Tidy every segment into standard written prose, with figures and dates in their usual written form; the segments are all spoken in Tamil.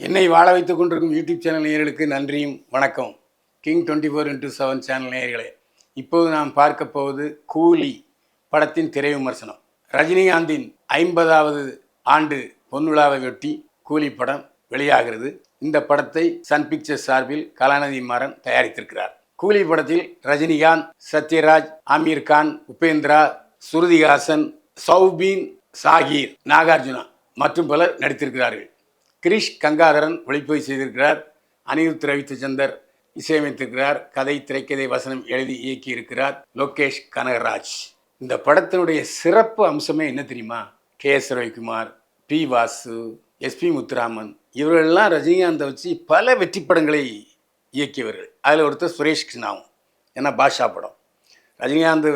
என்னை வாழ வைத்துக் கொண்டிருக்கும் யூடியூப் சேனல் நேயர்களுக்கு நன்றியும் வணக்கம். கிங் 24x7 சேனல் நேயர்களே, இப்போது நாம் பார்க்க போவது கூலி படத்தின் திரை விமர்சனம். ரஜினிகாந்தின் 50வது ஆண்டு பொன்விழாவையொட்டி கூலி படம் வெளியாகிறது. இந்த படத்தை சன் பிக்சர்ஸ் சார்பில் கலாநிதி மாறன் தயாரித்திருக்கிறார். கூலி படத்தில் ரஜினிகாந்த், சத்யராஜ், ஆமீர் கான், உபேந்திரா, ஸ்ருதிஹாசன், சௌபீன் ஷாகீர், நாகார்ஜுனா மற்றும் பலர் நடித்திருக்கிறார்கள். கிரீஷ் கங்காதரன் ஒளிப்பதிவு செய்திருக்கிறார். அனிருத் ரவிச்சந்தர் இசையமைத்திருக்கிறார். கதை, திரைக்கதை, வசனம் எழுதி இயக்கியிருக்கிறார் லோகேஷ் கனகராஜ். இந்த படத்தினுடைய சிறப்பு அம்சமே என்ன தெரியுமா? கே.எஸ். ரவிக்குமார், பி. வாசு, எஸ்.பி. முத்துராமன் இவர்களெல்லாம் ரஜினிகாந்தை வச்சு பல வெற்றி படங்களை இயக்கியவர்கள். அதில் ஒருத்தர் சுரேஷ் கிருஷ்ணாவும். ஏன்னா பாஷா படம் ரஜினிகாந்த்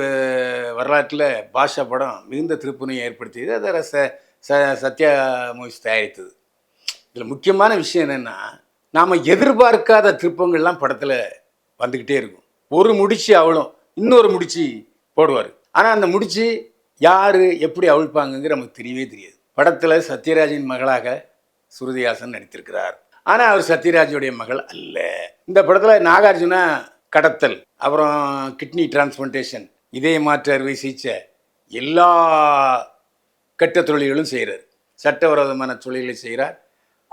வரலாற்றில் பாஷா படம் மிகுந்த திருப்புனையை ஏற்படுத்தியது. அதை சத்யா மூவிஸ் தயாரித்தது. இதில் முக்கியமான விஷயம் என்னென்னா, நாம் எதிர்பார்க்காத திருப்பங்கள்லாம் படத்தில் வந்துக்கிட்டே இருக்கும். ஒரு முடிச்சு அவளும் இன்னொரு முடிச்சு போடுவார். ஆனால் அந்த முடிச்சு யார் எப்படி அவிழ்ப்பாங்கங்கிற நமக்கு தெரியவே தெரியாது. படத்தில் சத்யராஜின் மகளாக ஸ்ருதிஹாசன் நடித்திருக்கிறார். ஆனால் அவர் சத்யராஜுடைய மகள் அல்ல. இந்த படத்தில் நாகார்ஜுனா கடத்தல், அப்புறம் கிட்னி டிரான்ஸ்பிளான்டேஷன், இதய மாற்று அறுவை சிகிச்சை, எல்லா கெட்ட தொழில்களும் செய்கிறார். சட்டவிரோதமான தொழில்களை செய்கிறார்.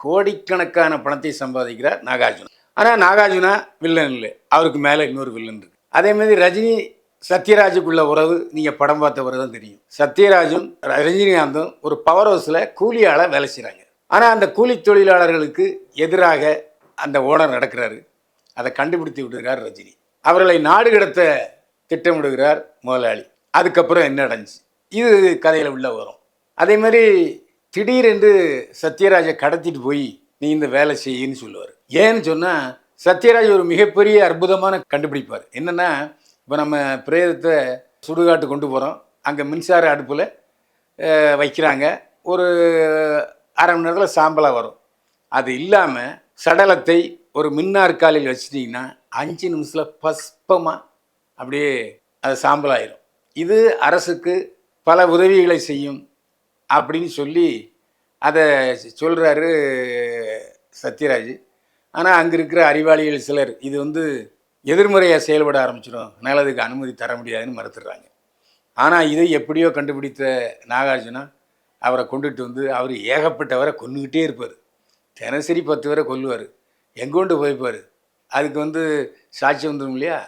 கோடிக்கணக்கான பணத்தை சம்பாதிக்கிறார் நாகார்ஜுனா. ஆனால் நாகார்ஜுனா வில்லன் இல்லை, அவருக்கு மேலே இன்னொரு வில்லன் இருக்கு. அதே மாதிரி ரஜினி சத்யராஜுக்குள்ள உறவு நீங்கள் படம் பார்த்த உறவு தான் தெரியும். சத்யராஜும் ரஜினிகாந்தும் ஒரு பவர் ஹவுஸில் கூலியால் வேலை செய்கிறாங்க. ஆனால் அந்த கூலி தொழிலாளர்களுக்கு எதிராக அந்த ஓனர் நடக்கிறாரு. அதை கண்டுபிடித்து விடுகிறார் ரஜினி. அவர்களை நாடு கடத்த திட்டமிடுகிறார் முதலாளி. அதுக்கப்புறம் என்ன நடந்துச்சு, இது கதையில் உள்ள வரும். அதே மாதிரி திடீரென்று சத்யராஜை கடத்திட்டு போய் நீ இந்த வேலை செய்யின்னு சொல்லுவார். ஏன்னு சொன்னால், சத்யராஜ் ஒரு மிகப்பெரிய அற்புதமான கண்டுபிடிப்பார். என்னென்னா, இப்போ நம்ம பிரேதத்தை சுடுகாட்டு கொண்டு போகிறோம், அங்கே மின்சார அடுப்பில் வைக்கிறாங்க, ஒரு அரை மணி நேரத்தில் சாம்பலாக வரும். அது இல்லாமல் சடலத்தை ஒரு மின்னாற்காலில் வச்சிட்டிங்கன்னா 5 நிமிஷத்தில் பஸ்பமாக அப்படியே அது சாம்பலாயிரும். இது அரசுக்கு பல உதவிகளை செய்யும் அப்படின்னு சொல்லி அதை சொல்கிறாரு சத்யராஜ். ஆனால் அங்கே இருக்கிற அறிவாளிகள் சிலர் இது எதிர்மறையாக செயல்பட ஆரம்பிச்சிடும், அதனால் அதுக்கு அனுமதி தர முடியாதுன்னு மறுத்துடுறாங்க. ஆனால் இதை எப்படியோ கண்டுபிடித்த நாகார்ஜுனா அவரை கொண்டுட்டு அவர் ஏகப்பட்டவரை கொண்டுக்கிட்டே இருப்பார். தினசரி 10 பேரை கொல்லுவார். எங்கொண்டு போய்ப்பார். அதுக்கு சாட்சி வந்துடும் இல்லையா?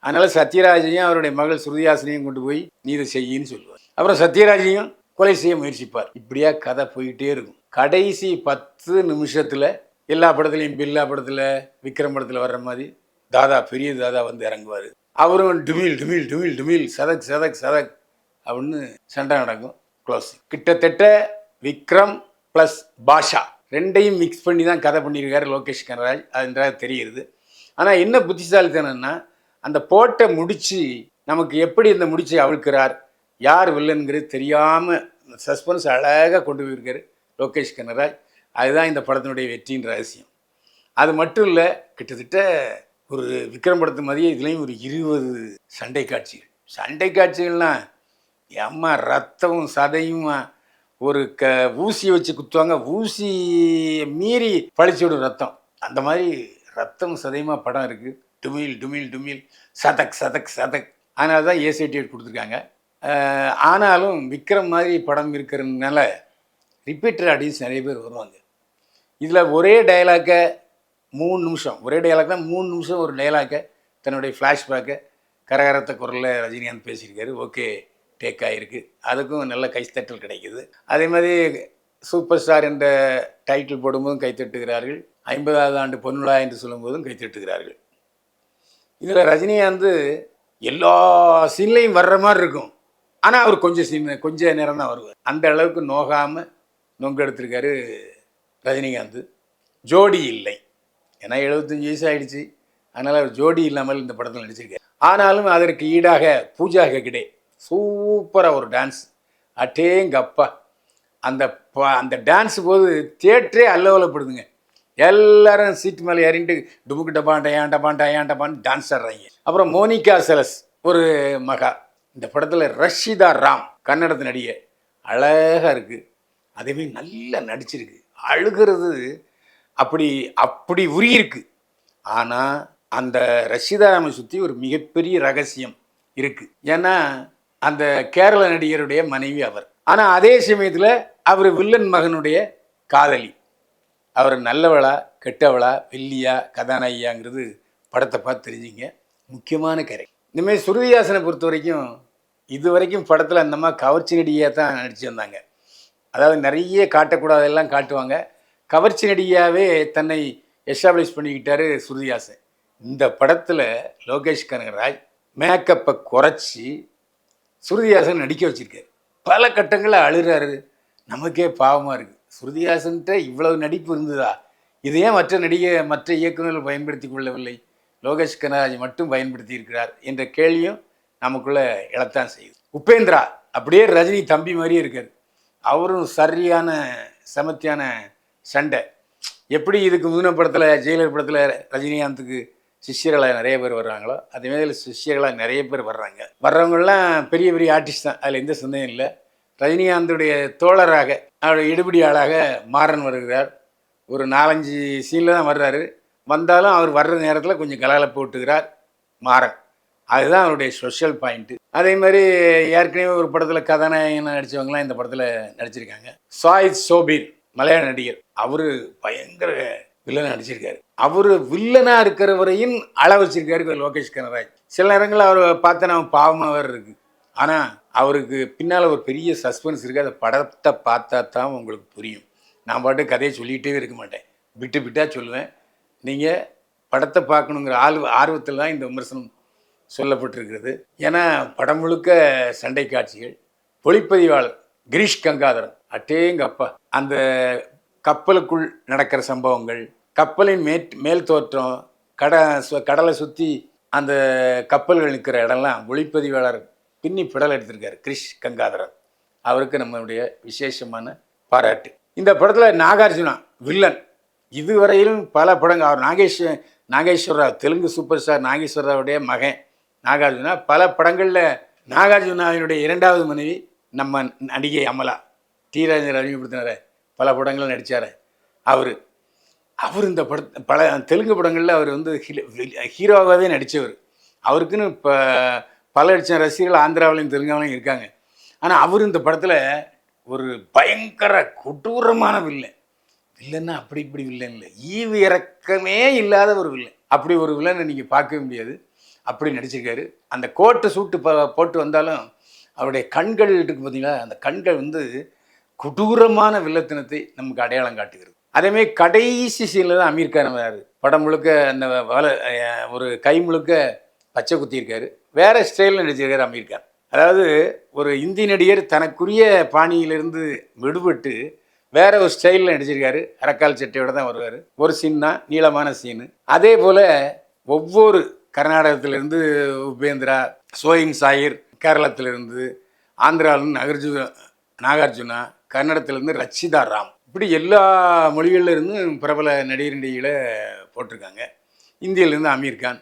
அதனால் சத்யராஜையும் அவருடைய மகள் ஸ்ருதிஹாசனையும் கொண்டு போய் நீ இதை செய்யின்னு சொல்லுவார். அப்புறம் சத்யராஜையும் கொலை செய்ய முயற்சிப்பார். இப்படியா கதை போயிட்டே இருக்கும். கடைசி 10 நிமிஷத்தில் எல்லா படத்துலையும், பில்லா படத்தில், விக்ரம் படத்தில் வர்ற மாதிரி தாதா, பெரிய தாதா இறங்குவார். அவரும் டுமில் டுமில் டுமில் டுமில், சதக் சதக் சதக் அப்படின்னு சண்டை நடக்கும். க்ளோஸ். கிட்டத்தட்ட விக்ரம் ப்ளஸ் பாஷா ரெண்டையும் மிக்ஸ் பண்ணி தான் கதை பண்ணியிருக்காரு லோகேஷ் கனகராஜ். அதுன்றாக தெரிகிறது. ஆனால் என்ன புத்திசாலித்தனம்னா, அந்த போட்டை முடித்து நமக்கு எப்படி இந்த முடிச்சை அவிழ்க்கிறார், யார் வில்லனுங்கிறது தெரியாமல் சஸ்பென்ஸ் அழகாக கொண்டு போயிருக்காரு லோகேஷ் கனகராஜ். அதுதான் இந்த படத்தினுடைய வெற்றியின் ரகசியம். அது மட்டும் இல்லை, கிட்டத்தட்ட ஒரு விக்ரம் படத்து மாதிரியே இதுலேயும் ஒரு 20 சண்டை காட்சிகள். சண்டை காட்சிகள்லாம் அம்மா ரத்தமும் சதையுமா, ஒரு ஊசியை வச்சு குத்துவாங்க, ஊசி மீறி பழிச்சுவிடும் ரத்தம். அந்த மாதிரி ரத்தம் சதையுமா படம் இருக்குது. டுமில் டுமில் டுமில், சதக் சதக் சதக். அதனால தான் ஏ சர்டிஃபிகேட் கொடுத்துருக்காங்க. ஆனாலும் விக்ரம் மாதிரி படம் இருக்கிறதுனால ரிப்பீட்டட் ஆடியன்ஸ் நிறைய பேர் வருவாங்க. இதில் ஒரே டைலாக்கை 3 நிமிஷம், ஒரே டைலாக் தான் 3 நிமிஷம் ஒரு டைலாக்கை தன்னுடைய ஃப்ளாஷ்பேக்கை கரகரத்த குரலில் ரஜினிகாந்த் பேசியிருக்காரு. ஓகே, டேக் ஆகிருக்கு. அதுக்கும் நல்ல கைத்தட்டல் கிடைக்குது. அதே மாதிரி சூப்பர் ஸ்டார் என்ற டைட்டில் போடும்போதும் கைத்தட்டுகிறார்கள். 50வது ஆண்டு பொன்விழா என்று சொல்லும்போதும் கைத்தட்டுகிறார்கள். இதில் ரஜினிகாந்த் எல்லா சீன்லையும் வர்ற மாதிரி இருக்கும். ஆனால் அவர் கொஞ்சம் நேரம் தான் வருவார். அந்த அளவுக்கு நோகாமல் நொங்கெடுத்திருக்காரு ரஜினிகாந்த். ஜோடி இல்லை, ஏன்னா 75 வயசு ஆகிடுச்சு. அதனால் அவர் ஜோடி இல்லாமல் இந்த படத்தில் நடிச்சிருக்காரு. ஆனாலும் அதற்கு ஈடாக பூஜா ஹெக்டே சூப்பராக ஒரு டான்ஸ், அட்டேங்கப்பா. அந்த டான்ஸ் போது தியேட்டரே அல்லவலப்படுதுங்க. எல்லாரும் சீட்டு மேலே ஏறிட்டு டுமுக்கு டபாண்டா ஏன் டபாண்டா ஏன் டபான்னு டான்ஸ் ஆடுறாங்க. அப்புறம் மோனிகா செலஸ் ஒரு மகா. இந்த படத்தில் ரஷிதா ராம் கன்னடத்து நடிகை, அழகாக இருக்குது. அதேமாதிரி நல்லா நடிச்சிருக்கு. அழுகிறது அப்படி அப்படி உரியிருக்கு. ஆனால் அந்த ரஷிதாராமை சுற்றி ஒரு மிகப்பெரிய ரகசியம் இருக்கு. ஏன்னா அந்த கேரள நடிகருடைய மனைவி அவர். ஆனால் அதே சமயத்தில் அவர் வில்லன் மகனுடைய காதலி. அவர் நல்லவளா கெட்டவளா வெள்ளியா கதாநாயகியாங்கிறது படத்தை பார்த்து தெரிஞ்சுங்க. முக்கியமான கரை. இந்தமாதிரி ஸ்ருதிஹாசனை பொறுத்த வரைக்கும் இது வரைக்கும் படத்தில் அந்த மாதிரி கவர்ச்சி நடிகையாக தான் நடிச்சு வந்தாங்க. அதாவது நிறைய காட்டக்கூடாதெல்லாம் காட்டுவாங்க. கவர்ச்சி நடிகையாகவே தன்னை எஸ்டாப்ளிஷ் பண்ணிக்கிட்டாரு ஸ்ருதிஹாசன். இந்த படத்தில் லோகேஷ் கனகராஜ் மேக்கப்பை குறைச்சி ஸ்ருதிஹாசன் நடிக்க வச்சிருக்காரு. பல கட்டங்களில் அழுறாரு. நமக்கே பாவமாக இருக்குது. ஸ்ருதிஹாசன்கிட்ட இவ்வளவு நடிப்பு இருந்ததா? இதையே மற்ற இயக்குநர்கள் பயன்படுத்தி கொள்ளவில்லை, லோகேஷ் கனகராஜ் மட்டும் பயன்படுத்தி இருக்கிறார் என்ற கேள்வியும் நமக்குள்ளே எழத்தான் செய்யுது. உபேந்திரா அப்படியே ரஜினி தம்பி மாதிரியே இருக்கார். அவரும் சரியான சமத்தியான சண்டை. எப்படி இதுக்கு முன்ன படத்தில் ஜெயிலர் படத்தில் ரஜினிகாந்துக்கு சிஷ்யர்களாக நிறைய பேர் வர்றாங்களோ அதேமாதிரி சிஷ்யர்களாக நிறைய பேர் வர்றவங்கெல்லாம் பெரிய பெரிய ஆர்டிஸ்ட் தான், அதில் எந்த சந்தேகம் இல்லை. ரஜினிகாந்துடைய தோழராக அவருடைய இடுபடியாளாக மாறன் வருகிறார். ஒரு 4-5 சீனில் தான் வர்றாரு. வந்தாலும் அவர் வர்ற நேரத்தில் கொஞ்சம் கலகலப்பு போட்டுக்கிறார் மாறன். அதுதான் அவருடைய ஸ்பெஷல் பாயிண்ட்டு. அதே மாதிரி ஏற்கனவே ஒரு படத்தில் கதாநாயகன் நடித்தவங்களாம் இந்த படத்தில் நடிச்சிருக்காங்க. சாயித் சோபீர் மலையாள நடிகர். அவர் பயங்கர வில்லனாக நடிச்சிருக்காரு. அவர் வில்லனாக இருக்கிற வரையும் அள வச்சிருக்காரு லோகேஷ் கனகராஜ். சில நேரங்களில் அவர் பார்த்தா நம்ம பாவமாக வேறு இருக்குது. ஆனால் அவருக்கு பின்னால் ஒரு பெரிய சஸ்பென்ஸ் இருக்குது. அந்த படத்தை பார்த்தா தான் உங்களுக்கு புரியும். நான் பாட்டு கதையை சொல்லிகிட்டே இருக்க மாட்டேன், விட்டாக சொல்லுவேன். நீங்கள் படத்தை பார்க்கணுங்கிற ஆர்வத்தில் தான் இந்த விமர்சனம் சொல்லப்பட்டிருக்கிறது. ஏன்னா படம் முழுக்க சண்டை காட்சிகள். ஒளிப்பதிவாளர் கிரீஷ் கங்காதரன் அட்டேங்கப்பா, அந்த கப்பலுக்குள் நடக்கிற சம்பவங்கள், கப்பலின் மேல் தோற்றம், கடலை சுற்றி அந்த கப்பல்கள் நிற்கிற இடம்லாம் ஒளிப்பதிவாளர் பின்னி பிடல் எடுத்திருக்காரு கிரீஷ் கங்காதரன். அவருக்கு நம்மளுடைய விசேஷமான பாராட்டு. இந்த படத்தில் நாகார்ஜுனா வில்லன். இதுவரையிலும் பல படங்கள் அவர் நாகேஸ்வர ராவ், தெலுங்கு சூப்பர் ஸ்டார் நாகேஸ்வர ராவுடைய மகன் நாகார்ஜுனா. பல படங்களில் நாகார்ஜுனாவினுடைய 2வது மனைவி நம்ம நடிகை அமலா, டி ராஜேந்தர் அறிமுகப்படுத்தினார பல படங்களில் நடித்தார். அவர் இந்த பல தெலுங்கு படங்களில் அவர் ஹீரோவாகவே நடித்தவர். அவருக்குன்னு இப்போ பல லட்சம் ரசிகர்கள் ஆந்திராவிலையும் தெலுங்காவிலையும் இருக்காங்க. ஆனால் அவர் இந்த படத்தில் ஒரு பயங்கர கொடூரமான வில்லன்னா அப்படி இப்படி வில்லன் இல்லை, ஈவு இறக்கமே இல்லாத ஒரு வில்லன். அப்படி ஒரு வில்லனை நீங்கள் பார்க்கவே முடியாது. அப்படி நடிச்சிருக்காரு. அந்த கோட்டு சூட்டு போட்டு வந்தாலும் அவருடைய கண்கள் இருக்குது பார்த்தீங்களா, அந்த கண்கள் கொடூரமான வில்லத்தனத்தை நமக்கு அடையாளம் காட்டுகிறது. அதேமாதிரி கடைசி சீனில் தான் அமீர் கான் வராரு. படம் முழுக்க அந்த ஒரு கை முழுக்க பச்சை குத்தியிருக்காரு. வேறு ஸ்டைலில் நடிச்சிருக்காரு அமீர் கான். அதாவது ஒரு இந்தி நடிகர் தனக்குரிய பாணியிலிருந்து விடுபட்டு வேற ஒரு ஸ்டைலில் நடிச்சிருக்காரு. அரக்கால் சட்டையோடு தான் வருவார். ஒரு சீன் தான் நீளமான சீனு. அதே போல் ஒவ்வொரு கர்நாடகத்திலிருந்து உபேந்திரா, சோயின் சாயிர், கேரளத்திலிருந்து ஆந்திராவிலிருந்து நாகார்ஜுனா, கன்னடத்திலேருந்து ரச்சிதா ராம், இப்படி எல்லா மொழிகளில் இருந்தும் பிரபல நடிகர்களை போட்டிருக்காங்க. இந்தியிலேருந்து அமீர் கான்.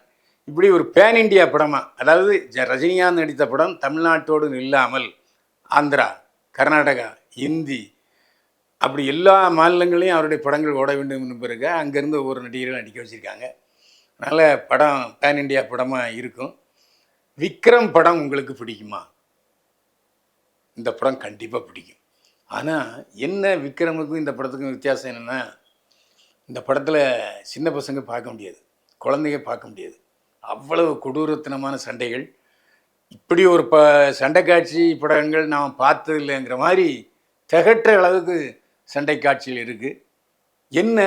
இப்படி ஒரு பேன் இண்டியா படமாக, அதாவது ரஜினிகாந்த் நடித்த படம் தமிழ்நாட்டோடு இல்லாமல் ஆந்திரா, கர்நாடகா, இந்தி, அப்படி எல்லா மாநிலங்களையும் அவருடைய படங்கள் ஓட வேண்டும் என்று பிறகு அங்கேருந்து ஒவ்வொரு நடிகர்களும் நடிக்க வச்சுருக்காங்க. அதனால் படம் பேன் இண்டியா படமாக இருக்கும். விக்ரம் படம் உங்களுக்கு பிடிக்குமா? இந்த படம் கண்டிப்பாக பிடிக்கும். ஆனால் என்ன, விக்ரமுக்கும் இந்த படத்துக்கும் வித்தியாசம் என்னென்னா, இந்த படத்தில் சின்ன பசங்க பார்க்க முடியாது, குழந்தைங்க பார்க்க முடியாது. அவ்வளவு கொடூரத்தனமான சண்டைகள். இப்படி ஒரு சண்டை காட்சி படங்கள் நாம் பார்த்ததில்லைங்கிற மாதிரி திகற்ற அளவுக்கு சண்டை காட்சிகள் இருக்குது. என்ன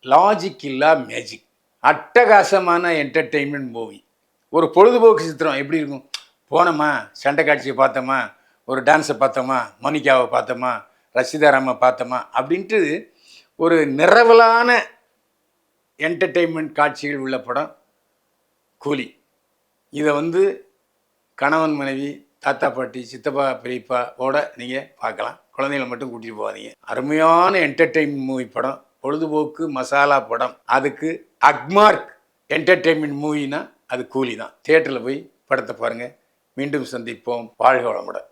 லாஜிக் இல்லா மேஜிக், அட்டகாசமான என்டர்டெயின்மெண்ட் மூவி. ஒரு பொழுதுபோக்கு சித்திரம் எப்படி இருக்கும்? போனோமா, சண்டை காட்சியை பார்த்தோமா, ஒரு டான்ஸை பார்த்தோமா, மோனிகாவை பார்த்தோமா, ரஷிதாராமை பார்த்தோமா அப்படின்ட்டு ஒரு நிரவலான என்டர்டெயின்மெண்ட் காட்சிகள் உள்ள படம் கூலி. இதை கணவன் மனைவி, தாத்தா பாட்டி, சித்தப்பா பெரியப்பாவோட நீங்கள் பார்க்கலாம். குழந்தைகளை மட்டும் கூட்டிகிட்டு போகாதீங்க. அருமையான என்டர்டெயின்மெண்ட் மூவி படம், பொழுதுபோக்கு மசாலா படம். அதுக்கு அக்மார்க் என்டர்டெயின்மெண்ட் மூவினா அது கூலி தான். தியேட்டரில் போய் படத்தை பாருங்கள். மீண்டும் சந்திப்போம். வாழ்க வளமுடன்.